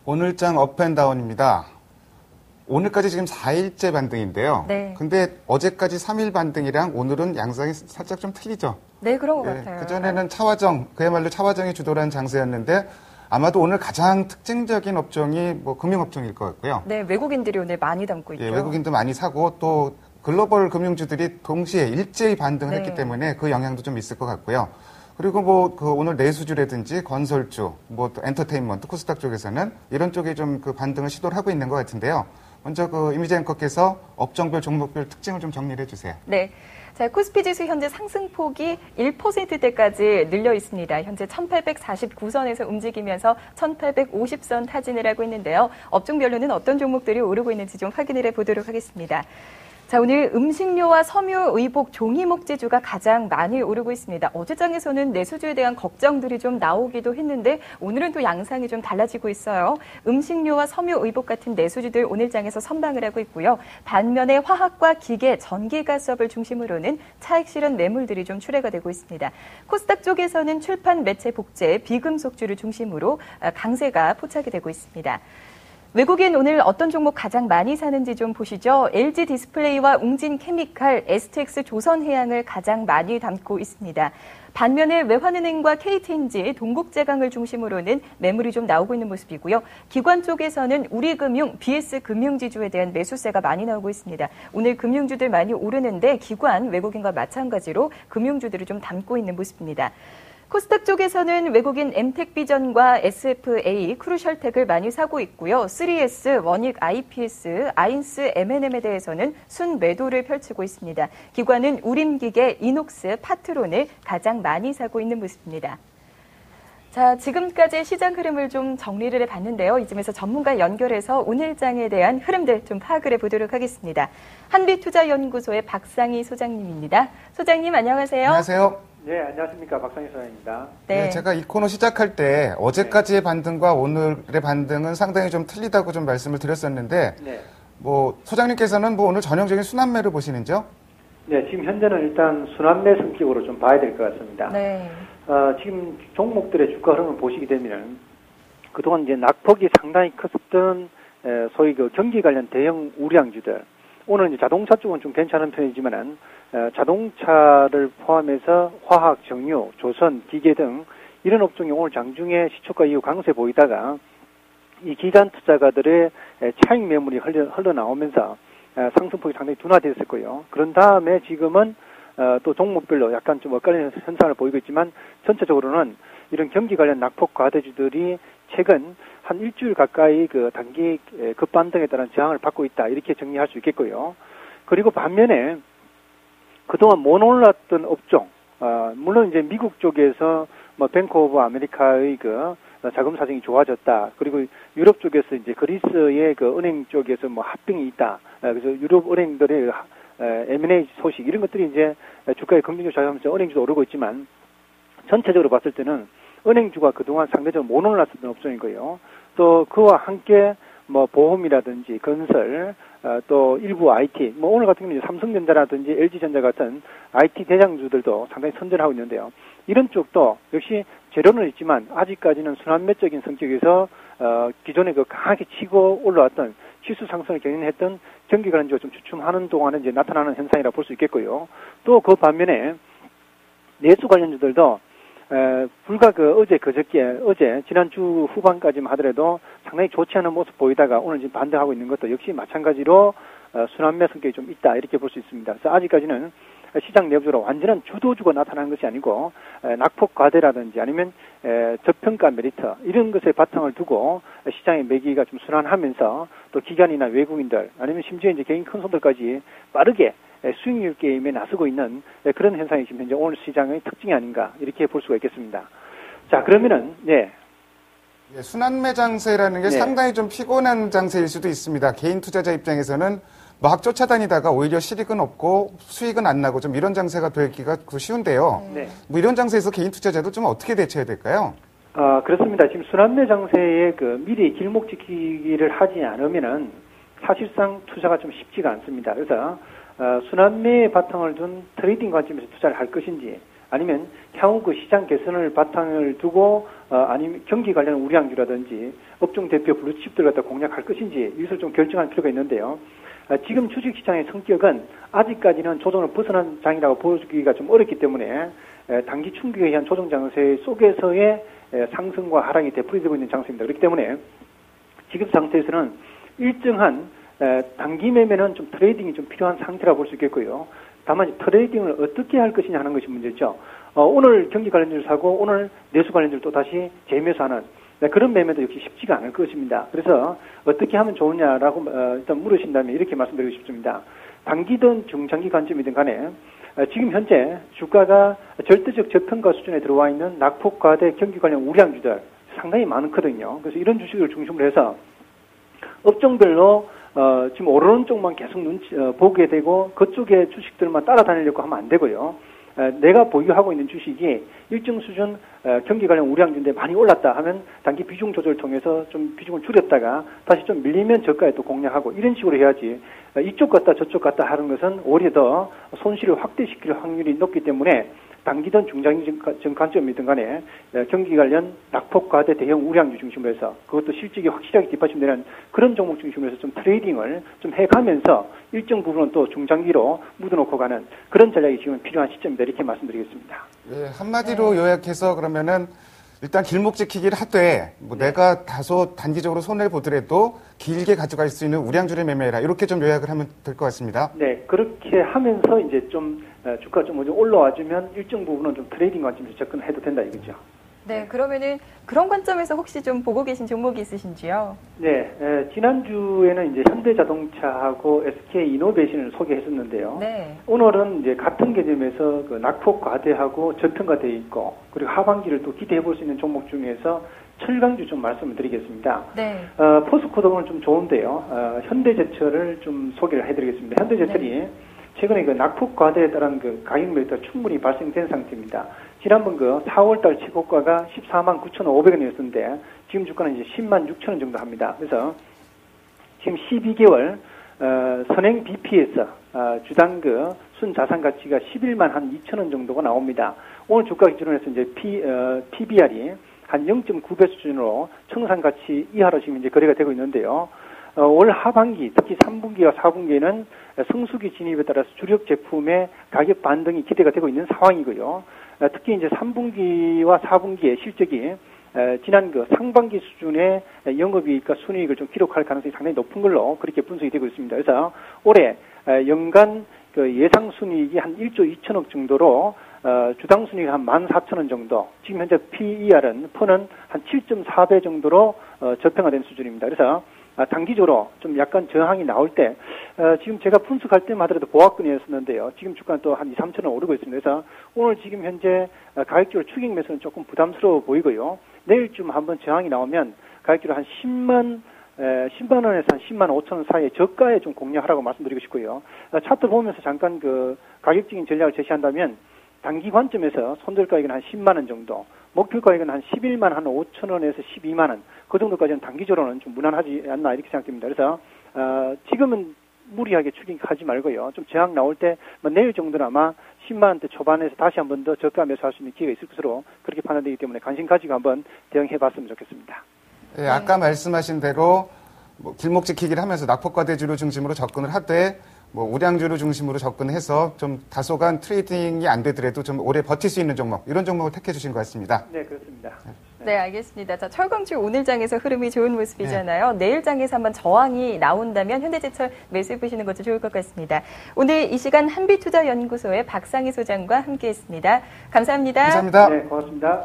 오늘장 업앤다운입니다. 오늘까지 지금 4일째 반등인데요. 네. 근데 어제까지 3일 반등이랑 오늘은 양상이 살짝 좀 틀리죠. 네, 그런 것 같아요. 그전에는 차화정, 그야말로 차화정이 주도한 장세였는데 아마도 오늘 가장 특징적인 업종이 뭐 금융업종일 것 같고요. 네, 외국인들이 오늘 많이 담고 있죠. 외국인도 많이 사고 또 글로벌 금융주들이 동시에 일제히 반등을 했기 네. 때문에 그 영향도 좀 있을 것 같고요. 그리고 뭐 그 오늘 내수주라든지 건설주, 뭐 또 엔터테인먼트, 코스닥 쪽에서는 이런 쪽에 좀 그 반등을 시도를 하고 있는 것 같은데요. 먼저 그 이미지 앵커께서 업종별 종목별 특징을 좀 정리를 해주세요. 네. 자, 코스피 지수 현재 상승폭이 1%대까지 늘려 있습니다. 현재 1849선에서 움직이면서 1850선 타진을 하고 있는데요. 업종별로는 어떤 종목들이 오르고 있는지 좀 확인을 해보도록 하겠습니다. 자, 오늘 음식료와 섬유, 의복, 종이목재주가 가장 많이 오르고 있습니다. 어제장에서는 내수주에 대한 걱정들이 좀 나오기도 했는데 오늘은 또 양상이 좀 달라지고 있어요. 음식료와 섬유, 의복 같은 내수주들 오늘장에서 선방을 하고 있고요. 반면에 화학과 기계, 전기가스업을 중심으로는 차익 실현 매물들이 좀 출회가 되고 있습니다. 코스닥 쪽에서는 출판, 매체, 복제, 비금속주를 중심으로 강세가 포착이 되고 있습니다. 외국인 오늘 어떤 종목 가장 많이 사는지 좀 보시죠. LG 디스플레이와 웅진 케미칼, STX 조선해양을 가장 많이 담고 있습니다. 반면에 외환은행과 KTNG, 동국제강을 중심으로는 매물이 좀 나오고 있는 모습이고요. 기관 쪽에서는 우리금융, BS금융지주에 대한 매수세가 많이 나오고 있습니다. 오늘 금융주들 많이 오르는데 기관, 외국인과 마찬가지로 금융주들을 좀 담고 있는 모습입니다. 코스닥 쪽에서는 외국인 엠텍비전과 SFA, 크루셜텍을 많이 사고 있고요. 3S, 원익 IPS, 아인스 M&M에 대해서는 순매도를 펼치고 있습니다. 기관은 우림기계, 이녹스, 파트론을 가장 많이 사고 있는 모습입니다. 자, 지금까지 시장 흐름을 좀 정리를 해봤는데요. 이쯤에서 전문가 연결해서 오늘장에 대한 흐름들 좀 파악을 해보도록 하겠습니다. 한빛투자연구소의 박상희 소장님입니다. 소장님 안녕하세요. 안녕하세요. 네, 안녕하십니까. 박상희 소장입니다. 네, 제가 이 코너 시작할 때 어제까지의 반등과 오늘의 반등은 상당히 좀 틀리다고 좀 말씀을 드렸었는데 뭐 소장님께서는 뭐 오늘 전형적인 순환매를 보시는지요? 네, 지금 현재는 일단 순환매 성격으로 좀 봐야 될 것 같습니다. 네. 지금 종목들의 주가 흐름을 보시게 되면 그동안 이제 낙폭이 상당히 컸던 소위 그 경기 관련 대형 우량주들, 오늘 이제 자동차 쪽은 좀 괜찮은 편이지만은 자동차를 포함해서 화학, 정유, 조선, 기계 등 이런 업종이 오늘 장중에 시초가 이후 강세 보이다가 이 기관 투자가들의 차익 매물이 흘러나오면서 상승폭이 상당히 둔화됐을 거예요. 그런 다음에 지금은 또 종목별로 약간 좀 엇갈리는 현상을 보이고 있지만 전체적으로는 이런 경기 관련 낙폭 과대주들이 최근 한 일주일 가까이 그 단기 급반등에 따른 저항을 받고 있다, 이렇게 정리할 수 있겠고요. 그리고 반면에 그동안 못 올랐던 업종, 물론 이제 미국 쪽에서 뭐 뱅크 오브 아메리카의 그 자금 사정이 좋아졌다. 그리고 유럽 쪽에서 이제 그리스의 그 은행 쪽에서 뭐 합병이 있다. 그래서 유럽 은행들의 M&A 소식 이런 것들이 이제 주가에 긍정적으로 작용하면서 은행주도 오르고 있지만 전체적으로 봤을 때는 은행주가 그동안 상대적으로 못 올랐었던 업종인 거예요. 또 그와 함께 뭐 보험이라든지 건설, 또 일부 IT, 뭐 오늘 같은 경우는 삼성전자라든지 LG전자 같은 IT 대장주들도 상당히 선전하고 있는데요. 이런 쪽도 역시 재료는 있지만 아직까지는 순환매적인 성격에서 기존에 그 강하게 치고 올라왔던 지수 상승을 견인했던 경기 관련주가 좀 주춤하는 동안에 이제 나타나는 현상이라 볼 수 있겠고요. 또 그 반면에 내수 관련주들도 불과 어제 지난주 후반까지만 하더라도 상당히 좋지 않은 모습 보이다가 오늘 지금 반등하고 있는 것도 역시 마찬가지로 순환매 성격이 좀 있다, 이렇게 볼 수 있습니다. 그래서 아직까지는 시장 내부적으로 완전한 주도주가 나타나는 것이 아니고 낙폭 과대라든지 아니면 저평가 메리트 이런 것에 바탕을 두고 시장의 매기가 좀 순환하면서 또 기관이나 외국인들 아니면 심지어 이제 개인 큰 손들까지 빠르게 수익률 게임에 나서고 있는 그런 현상이 지금 현재 오늘 시장의 특징이 아닌가, 이렇게 볼 수가 있겠습니다. 자, 그러면은 순환매 장세라는 게 상당히 좀 피곤한 장세일 수도 있습니다. 개인 투자자 입장에서는 막 쫓아다니다가 오히려 실익은 없고 수익은 안 나고 좀 이런 장세가 되기가 쉬운데요. 뭐 이런 장세에서 개인 투자자도 좀 어떻게 대처해야 될까요? 그렇습니다. 지금 순환매 장세에 그 미리 길목 지키기를 하지 않으면은 사실상 투자가 좀 쉽지가 않습니다. 그래서 순환매에 바탕을 둔 트레이딩 관점에서 투자를 할 것인지 아니면 향후 그 시장 개선을 바탕을 두고 아니면 경기 관련 우량주라든지 업종 대표 블루칩들 갖다 공략할 것인지 이것을 좀 결정할 필요가 있는데요. 지금 주식시장의 성격은 아직까지는 조정을 벗어난 장이라고 보기가 좀 어렵기 때문에 단기 충격에 의한 조정 장세 속에서의 상승과 하락이 되풀이되고 있는 장세입니다. 그렇기 때문에 지금 상태에서는 일정한 단기 매매는 좀 트레이딩이 좀 필요한 상태라고 볼 수 있겠고요. 다만 트레이딩을 어떻게 할 것이냐 하는 것이 문제죠. 오늘 경기 관련주를 사고 오늘 내수 관련주를 또 다시 재매수하는 그런 매매도 역시 쉽지가 않을 것입니다. 그래서 어떻게 하면 좋으냐라고 일단 물으신다면 이렇게 말씀드리고 싶습니다. 단기든 중장기 관점이든 간에 지금 현재 주가가 절대적 저평가 수준에 들어와 있는 낙폭과대 경기 관련 우량주들 상당히 많거든요. 그래서 이런 주식을 중심으로 해서 업종별로 지금 오르는 쪽만 계속 보게 되고 그쪽의 주식들만 따라다니려고 하면 안 되고요. 내가 보유하고 있는 주식이 일정 수준 경기 관련 우량주인데 많이 올랐다 하면 단기 비중 조절을 통해서 좀 비중을 줄였다가 다시 좀 밀리면 저가에 또 공략하고 이런 식으로 해야지 이쪽 갔다 저쪽 갔다 하는 것은 오히려 더 손실을 확대시킬 확률이 높기 때문에 단기든 중장기 관점이든 간에 경기 관련 낙폭 과대 대형 우량주 중심으로 해서 그것도 실적이 확실하게 뒷받침되는 그런 종목 중심으로 해서 좀 트레이딩을 좀 해가면서 일정 부분은 또 중장기로 묻어놓고 가는 그런 전략이 지금 필요한 시점이다 이렇게 말씀드리겠습니다. 예, 한마디로 요약해서 그러면은 일단 길목 지키기를 하되 내가 다소 단기적으로 손해를 보더라도 길게 가져갈 수 있는 우량주를 매매해라 이렇게 좀 요약을 하면 될 것 같습니다. 네, 그렇게 하면서 이제 좀 주가 좀 올라와주면 일정 부분은 좀 트레이딩 관점에서 접근해도 된다 이거죠. 네, 그러면은 그런 관점에서 혹시 좀 보고 계신 종목이 있으신지요? 네, 지난주에는 이제 현대자동차하고 SK이노베이션을 소개했었는데요. 네. 오늘은 이제 같은 개념에서 그 낙폭 과대하고 저평가되어 있고 그리고 하반기를 또 기대해 볼 수 있는 종목 중에서 철강주 좀 말씀을 드리겠습니다. 네. 포스코도 오늘 좀 좋은데요. 현대제철을 좀 소개를 해드리겠습니다. 현대제철이 네. 최근에 그 낙폭 과대에 따른 그 가격 메리트가 충분히 발생된 상태입니다. 지난번 그 4월달 최고가가 14만 9,500원이었는데 지금 주가는 이제 10만 6천원 정도 합니다. 그래서 지금 12개월 선행 BP에서 주당 그 순자산 가치가 11만 한 2천원 정도가 나옵니다. 오늘 주가 기준으로 해서 이제 PBR이 한 0.9배 수준으로 청산 가치 이하로 지금 이제 거래가 되고 있는데요. 올 하반기, 특히 3분기와 4분기에는 성수기 진입에 따라서 주력 제품의 가격 반등이 기대가 되고 있는 상황이고요. 특히 이제 3분기와 4분기의 실적이 지난 그 상반기 수준의 영업이익과 순이익을 좀 기록할 가능성이 상당히 높은 걸로 그렇게 분석이 되고 있습니다. 그래서 올해 연간 그 예상 순이익이 한 1조 2천억 정도로 주당 순이익이 한 14,000원 정도, 지금 현재 PER은 펀은 한 7.4배 정도로 저평화된 수준입니다. 그래서 단기적으로 좀 약간 저항이 나올 때 지금 제가 분석할 때마다도 보합권이었었는데요. 지금 주가는 또 한 2, 3천 원 오르고 있습니다. 그래서 오늘 지금 현재 가격적으로 추격 매수는 조금 부담스러워 보이고요. 내일쯤 한번 저항이 나오면 가격적으로 한 10만 원에서 한 10만 5천 원 사이에 저가에 좀 공략하라고 말씀드리고 싶고요. 차트 보면서 잠깐 그 가격적인 전략을 제시한다면 단기 관점에서 손절 가격은 한 10만 원 정도, 목표 가격은 한 11만 한 5천 원에서 12만 원, 그 정도까지는 단기적으로는 좀 무난하지 않나 이렇게 생각됩니다. 그래서 지금은 무리하게 추격하지 말고요. 좀 저항 나올 때 내일 정도는 아마 10만 원대 초반에서 다시 한 번 더 저가 매수할 수 있는 기회가 있을 것으로 그렇게 판단되기 때문에 관심 가지고 한번 대응해봤으면 좋겠습니다. 네, 아까 말씀하신 대로 길목 지키기를 하면서 낙폭과대주를 중심으로 접근을 하되 우량주를 중심으로 접근해서 좀 다소간 트레이딩이 안 되더라도 좀 오래 버틸 수 있는 종목, 이런 종목을 택해 주신 것 같습니다. 네, 그렇습니다. 네, 알겠습니다. 자, 철강주 오늘 장에서 흐름이 좋은 모습이잖아요. 네. 내일 장에서 한번 저항이 나온다면 현대제철 매수해 보시는 것도 좋을 것 같습니다. 오늘 이 시간 한빛투자연구소의 박상희 소장과 함께했습니다. 감사합니다. 감사합니다. 네, 고맙습니다.